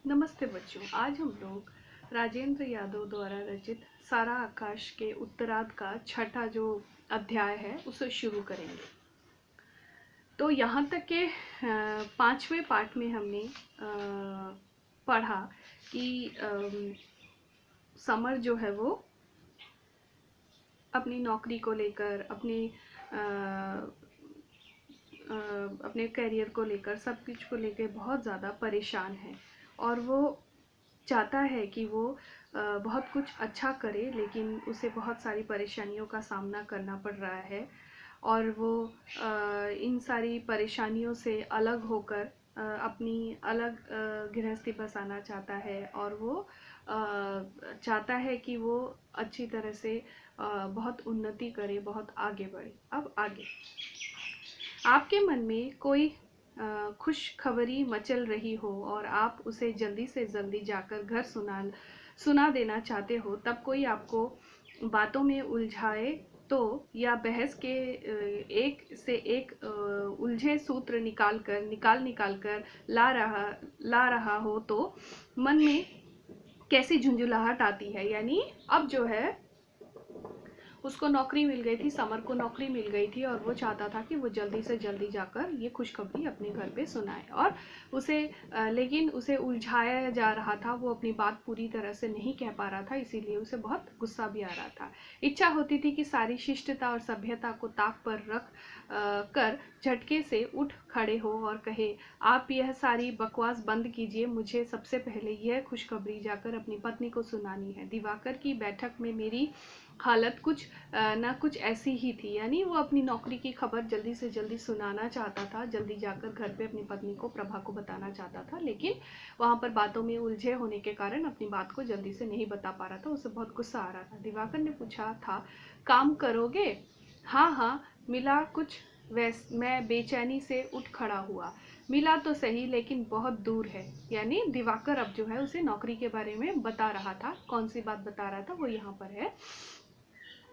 नमस्ते बच्चों, आज हम लोग राजेंद्र यादव द्वारा रचित सारा आकाश के उत्तरार्ध का छठा जो अध्याय है उसे शुरू करेंगे। तो यहाँ तक के पांचवें पाठ में हमने पढ़ा कि समर जो है वो अपनी नौकरी को लेकर अपने करियर को लेकर सब कुछ को लेकर बहुत ज़्यादा परेशान है और वो चाहता है कि वो बहुत कुछ अच्छा करे, लेकिन उसे बहुत सारी परेशानियों का सामना करना पड़ रहा है और वो इन सारी परेशानियों से अलग होकर अपनी अलग गृहस्थी बसाना चाहता है और वो चाहता है कि वो अच्छी तरह से बहुत उन्नति करे, बहुत आगे बढ़े। अब आगे आपके मन में कोई खुशखबरी मचल रही हो और आप उसे जल्दी से जल्दी जाकर घर सुना देना चाहते हो, तब कोई आपको बातों में उलझाए तो या बहस के एक से एक उलझे सूत्र निकाल कर ला रहा हो तो मन में कैसी झुंझुलाहट आती है। यानी अब जो है उसको नौकरी मिल गई थी, समर को नौकरी मिल गई थी और वो चाहता था कि वो जल्दी से जल्दी जाकर ये खुशखबरी अपने घर पे सुनाए और उसे लेकिन उसे उलझाया जा रहा था, वो अपनी बात पूरी तरह से नहीं कह पा रहा था, इसीलिए उसे बहुत गुस्सा भी आ रहा था। इच्छा होती थी कि सारी शिष्टता और सभ्यता को ताक पर रख कर झटके से उठ खड़े हो और कहे, आप यह सारी बकवास बंद कीजिए, मुझे सबसे पहले यह खुशखबरी जाकर अपनी पत्नी को सुनानी है। दिवाकर की बैठक में मेरी हालत कुछ ना कुछ ऐसी ही थी। यानी वो अपनी नौकरी की खबर जल्दी से जल्दी सुनाना चाहता था, जल्दी जाकर घर पे अपनी पत्नी को, प्रभा को बताना चाहता था, लेकिन वहाँ पर बातों में उलझे होने के कारण अपनी बात को जल्दी से नहीं बता पा रहा था। उसे बहुत गुस्सा आ रहा था। दिवाकर ने पूछा था, काम करोगे? हाँ हाँ मिला कुछ। मैं बेचैनी से उठ खड़ा हुआ। मिला तो सही, लेकिन बहुत दूर है। यानी दिवाकर अब जो है उसे नौकरी के बारे में बता रहा था। कौन सी बात बता रहा था वो यहाँ पर है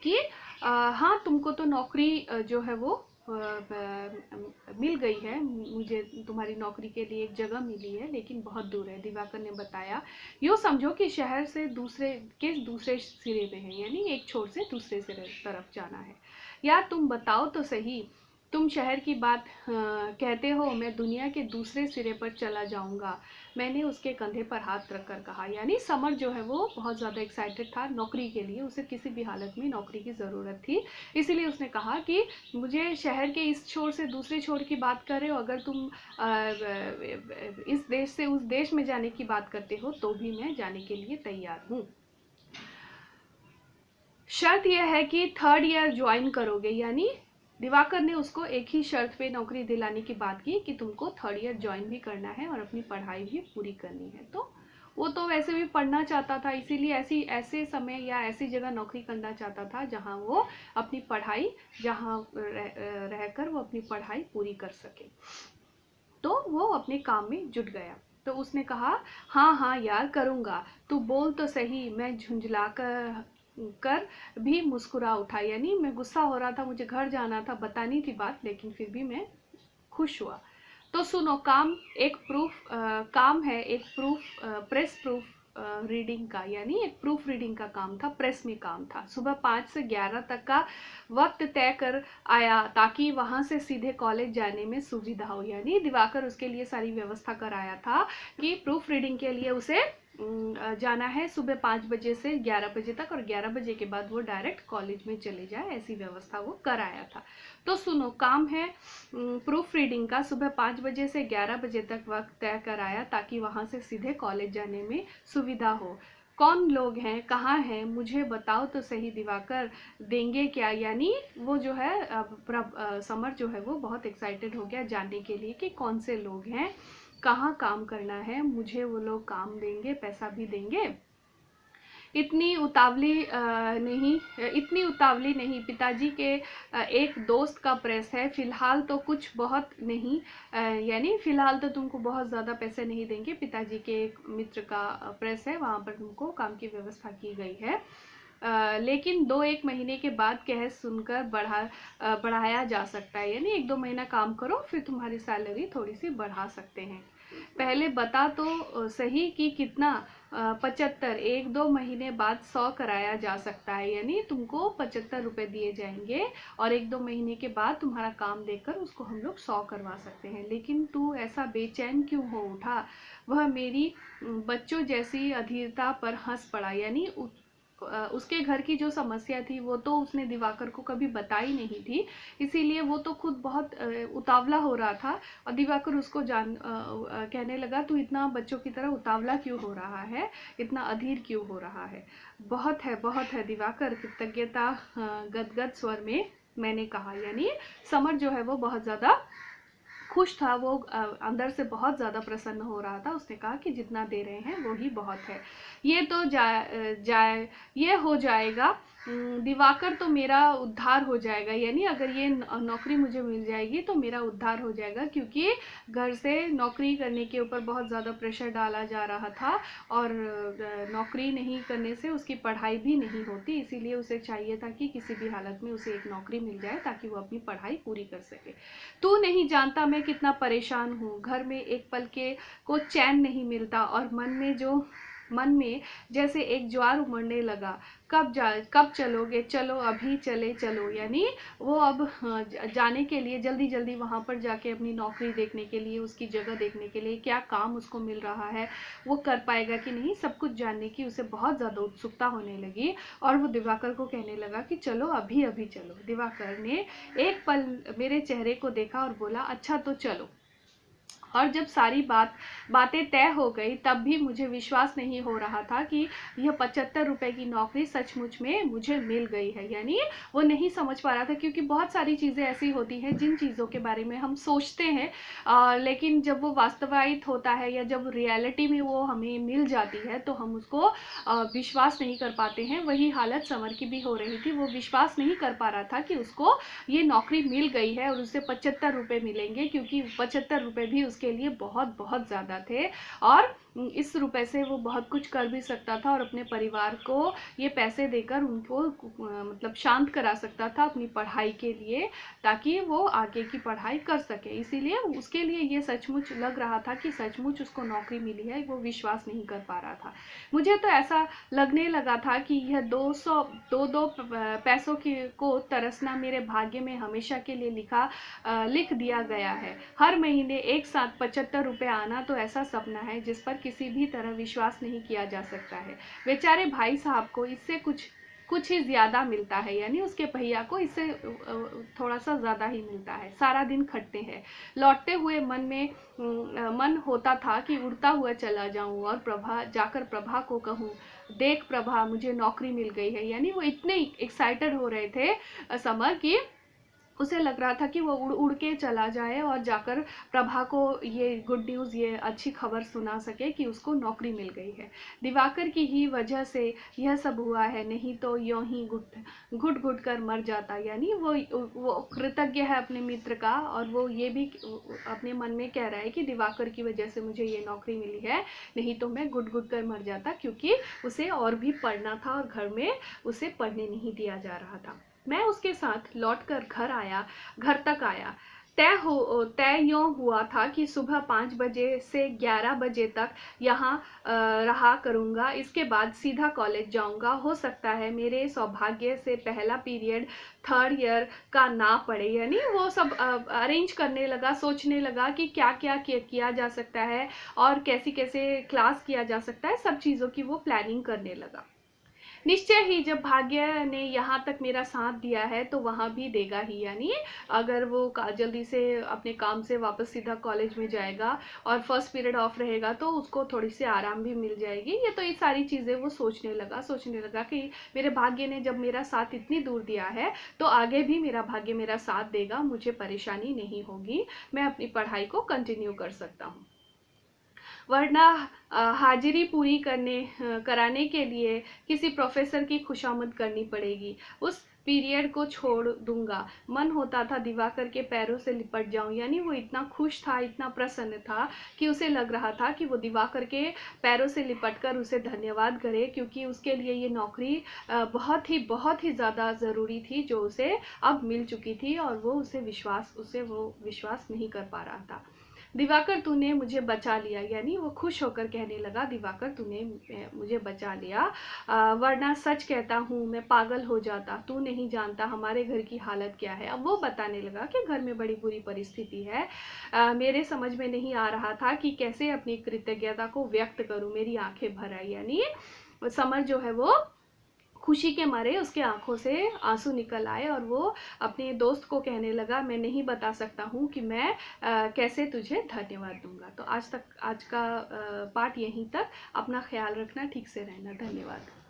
कि हाँ तुमको तो नौकरी जो है वो मिल गई है, मुझे तुम्हारी नौकरी के लिए एक जगह मिली है, लेकिन बहुत दूर है। दिवाकर ने बताया, यूँ समझो कि शहर से दूसरे सिरे में है, यानी एक छोर से दूसरे सिरे तरफ जाना है। यार तुम बताओ तो सही, तुम शहर की बात कहते हो, मैं दुनिया के दूसरे सिरे पर चला जाऊंगा। मैंने उसके कंधे पर हाथ रखकर कहा। यानी समर जो है वो बहुत ज़्यादा एक्साइटेड था नौकरी के लिए, उसे किसी भी हालत में नौकरी की ज़रूरत थी, इसीलिए उसने कहा कि मुझे शहर के इस छोर से दूसरे छोर की बात कर रहे हो, अगर तुम इस देश से उस देश में जाने की बात करते हो तो भी मैं जाने के लिए तैयार हूँ। शर्त यह है कि 3rd ईयर ज्वाइन करोगे। यानी दिवाकर ने उसको एक ही शर्त पे नौकरी दिलाने की बात की कि तुमको 3rd ईयर ज्वाइन भी करना है और अपनी पढ़ाई भी पूरी करनी है। तो वो तो वैसे भी पढ़ना चाहता था, इसीलिए ऐसे समय या ऐसी जगह नौकरी करना चाहता था जहाँ वो अपनी पढ़ाई रहकर वो अपनी पढ़ाई पूरी कर सके। तो वो अपने काम में जुट गया। तो उसने कहा, हाँ हाँ यार करूँगा, तू बोल तो सही। मैं झुंझला कर भी मुस्कुरा उठा। यानी मैं गुस्सा हो रहा था, मुझे घर जाना था, बतानी थी बात, लेकिन फिर भी मैं खुश हुआ। तो सुनो, काम है एक प्रेस प्रूफ रीडिंग का। यानी एक प्रूफ रीडिंग का काम था, प्रेस में काम था। सुबह 5 से 11 तक का वक्त तय कर आया ताकि वहां से सीधे कॉलेज जाने में सुविधा हो। यानी दिवाकर उसके लिए सारी व्यवस्था कराया था कि प्रूफ रीडिंग के लिए उसे जाना है सुबह 5 बजे से 11 बजे तक, और 11 बजे के बाद वो डायरेक्ट कॉलेज में चले जाए, ऐसी व्यवस्था वो कराया था। तो सुनो, काम है प्रूफ रीडिंग का, सुबह 5 बजे से 11 बजे तक वक्त तय कराया ताकि वहां से सीधे कॉलेज जाने में सुविधा हो। कौन लोग हैं, कहाँ हैं, मुझे बताओ तो सही दिवाकर, देंगे क्या? यानी वो जो है समर जो है वो बहुत एक्साइटेड हो गया जानने के लिए कि कौन से लोग हैं, कहाँ काम करना है, मुझे वो लोग काम देंगे, पैसा भी देंगे। इतनी उतावली नहीं, पिताजी के एक दोस्त का प्रेस है, फिलहाल तो कुछ बहुत नहीं, यानी फिलहाल तो तुमको बहुत ज़्यादा पैसे नहीं देंगे, पिताजी के एक मित्र का प्रेस है, वहाँ पर तुमको काम की व्यवस्था की गई है। लेकिन 2-1 महीने के बाद कह सुनकर बढ़ाया जा सकता है, यानी 1-2 महीना काम करो फिर तुम्हारी सैलरी थोड़ी सी बढ़ा सकते हैं। पहले बता तो सही कि कितना 75, 1-2 महीने बाद 100 कराया जा सकता है, यानी तुमको 75 रुपये दिए जाएंगे और 1-2 महीने के बाद तुम्हारा काम देखकर उसको हम लोग 100 करवा सकते हैं। लेकिन तू ऐसा बेचैन क्यों हो उठा? वह मेरी बच्चों जैसी अधीरता पर हंस पड़ा, यानी उसके घर की जो समस्या थी वो तो उसने दिवाकर को कभी बताई नहीं थी, इसीलिए वो तो खुद बहुत उतावला हो रहा था और दिवाकर उसको कहने लगा तू इतना बच्चों की तरह उतावला क्यों हो रहा है, इतना अधीर क्यों हो रहा है? बहुत है दिवाकर, कृतज्ञता गदगद स्वर में मैंने कहा। यानी समर जो है वो बहुत ज़्यादा खुश था, वो अंदर से बहुत ज़्यादा प्रसन्न हो रहा था। उसने कहा कि जितना दे रहे हैं वो ही बहुत है, ये तो ये हो जाएगा दिवाकर, तो मेरा उद्धार हो जाएगा, यानी अगर ये नौकरी मुझे मिल जाएगी तो मेरा उद्धार हो जाएगा, क्योंकि घर से नौकरी करने के ऊपर बहुत ज़्यादा प्रेशर डाला जा रहा था और नौकरी नहीं करने से उसकी पढ़ाई भी नहीं होती, इसीलिए उसे चाहिए था कि किसी भी हालत में उसे एक नौकरी मिल जाए ताकि वो अपनी पढ़ाई पूरी कर सके। तू नहीं जानता मैं कितना परेशान हूँ, घर में एक पल के को चैन नहीं मिलता और मन में जैसे एक ज्वार उमड़ने लगा। कब चलोगे? चलो अभी चलो। यानी वो अब जाने के लिए जल्दी जल्दी वहाँ पर जाके अपनी नौकरी देखने के लिए, उसकी जगह देखने के लिए, क्या काम उसको मिल रहा है, वो कर पाएगा कि नहीं, सब कुछ जानने की उसे बहुत ज़्यादा उत्सुकता होने लगी और वो दिवाकर को कहने लगा कि चलो अभी चलो। दिवाकर ने एक पल मेरे चेहरे को देखा और बोला अच्छा तो चलो। और जब सारी बातें तय हो गई तब भी मुझे विश्वास नहीं हो रहा था कि यह 75 रुपए की नौकरी सचमुच में मुझे मिल गई है। यानी वो नहीं समझ पा रहा था, क्योंकि बहुत सारी चीज़ें ऐसी होती हैं जिन चीज़ों के बारे में हम सोचते हैं लेकिन जब वो वास्तवायित होता है या जब रियलिटी में वो हमें मिल जाती है तो हम उसको विश्वास नहीं कर पाते हैं। वही हालत समर की भी हो रही थी, वो विश्वास नहीं कर पा रहा था कि उसको ये नौकरी मिल गई है और उसे 75 रुपये मिलेंगे, क्योंकि 75 रुपये भी उसके लिए बहुत बहुत ज़्यादा थे और इस रुपए से वो बहुत कुछ कर भी सकता था और अपने परिवार को ये पैसे देकर उनको मतलब शांत करा सकता था अपनी पढ़ाई के लिए, ताकि वो आगे की पढ़ाई कर सके। इसीलिए उसके लिए ये सचमुच लग रहा था कि सचमुच उसको नौकरी मिली है, वो विश्वास नहीं कर पा रहा था। मुझे तो ऐसा लगने लगा था कि यह 200 पैसों को तरसना मेरे भाग्य में हमेशा के लिए लिख दिया गया है। हर महीने एक साथ 75 रुपये आना तो ऐसा सपना है जिस पर किसी भी तरह विश्वास नहीं किया जा सकता है। बेचारे भाई साहब को इससे कुछ ही ज़्यादा मिलता है, यानी उसके भैया को इससे थोड़ा सा ज़्यादा ही मिलता है। सारा दिन खटते हैं, लौटते हुए मन होता था कि उड़ता हुआ चला जाऊं और प्रभा को कहूं, देख प्रभा मुझे नौकरी मिल गई है। यानी वो इतने एक्साइटेड हो रहे थे समर की, उसे लग रहा था कि वो उड़ के चला जाए और जाकर प्रभा को ये गुड न्यूज़, ये अच्छी खबर सुना सके कि उसको नौकरी मिल गई है। दिवाकर की ही वजह से यह सब हुआ है, नहीं तो यूं ही घुट कर मर जाता। यानी वो कृतज्ञ है अपने मित्र का और वो ये भी अपने मन में कह रहा है कि दिवाकर की वजह से मुझे ये नौकरी मिली है, नहीं तो मैं घुट कर मर जाता, क्योंकि उसे और भी पढ़ना था और घर में उसे पढ़ने नहीं दिया जा रहा था। मैं उसके साथ लौटकर घर तक आया। तय यूँ हुआ था कि सुबह 5 बजे से 11 बजे तक यहाँ रहा करूँगा, इसके बाद सीधा कॉलेज जाऊँगा। हो सकता है मेरे सौभाग्य से पहला पीरियड 3rd ईयर का ना पड़े। यानी वो सब अरेंज करने लगा, सोचने लगा कि क्या क्या किया जा सकता है और कैसे क्लास किया जा सकता है, सब चीज़ों की वो प्लानिंग करने लगा। निश्चय ही जब भाग्य ने यहाँ तक मेरा साथ दिया है तो वहाँ भी देगा ही। यानी अगर वो जल्दी से अपने काम से वापस सीधा कॉलेज में जाएगा और फर्स्ट पीरियड ऑफ रहेगा तो उसको थोड़ी सी आराम भी मिल जाएगी। ये सारी चीज़ें वो सोचने लगा कि मेरे भाग्य ने जब मेरा साथ इतनी दूर दिया है तो आगे भी मेरा भाग्य मेरा साथ देगा, मुझे परेशानी नहीं होगी, मैं अपनी पढ़ाई को कंटिन्यू कर सकता हूँ। वरना हाजिरी पूरी कराने के लिए किसी प्रोफेसर की खुशामद करनी पड़ेगी। उस पीरियड को छोड़ दूंगा। मन होता था दिवाकर के पैरों से लिपट जाऊं। यानी वो इतना खुश था, इतना प्रसन्न था कि उसे लग रहा था कि वो दिवाकर के पैरों से लिपट कर उसे धन्यवाद करे, क्योंकि उसके लिए ये नौकरी बहुत ही ज़्यादा ज़रूरी थी जो उसे अब मिल चुकी थी, और वो विश्वास नहीं कर पा रहा था। दिवाकर तूने मुझे बचा लिया, यानी वो खुश होकर कहने लगा, दिवाकर तूने मुझे बचा लिया, वरना सच कहता हूँ मैं पागल हो जाता। तू नहीं जानता हमारे घर की हालत क्या है। अब वो बताने लगा कि घर में बड़ी बुरी परिस्थिति है, मेरे समझ में नहीं आ रहा था कि कैसे अपनी कृतज्ञता को व्यक्त करूँ। मेरी आंखें भर आई, यानी समर जो है वो खुशी के मारे उसके आंखों से आंसू निकल आए, और वो अपने दोस्त को कहने लगा, मैं नहीं बता सकता हूँ कि मैं कैसे तुझे धन्यवाद दूंगा। तो आज का पाठ यहीं तक। अपना ख्याल रखना, ठीक से रहना। धन्यवाद।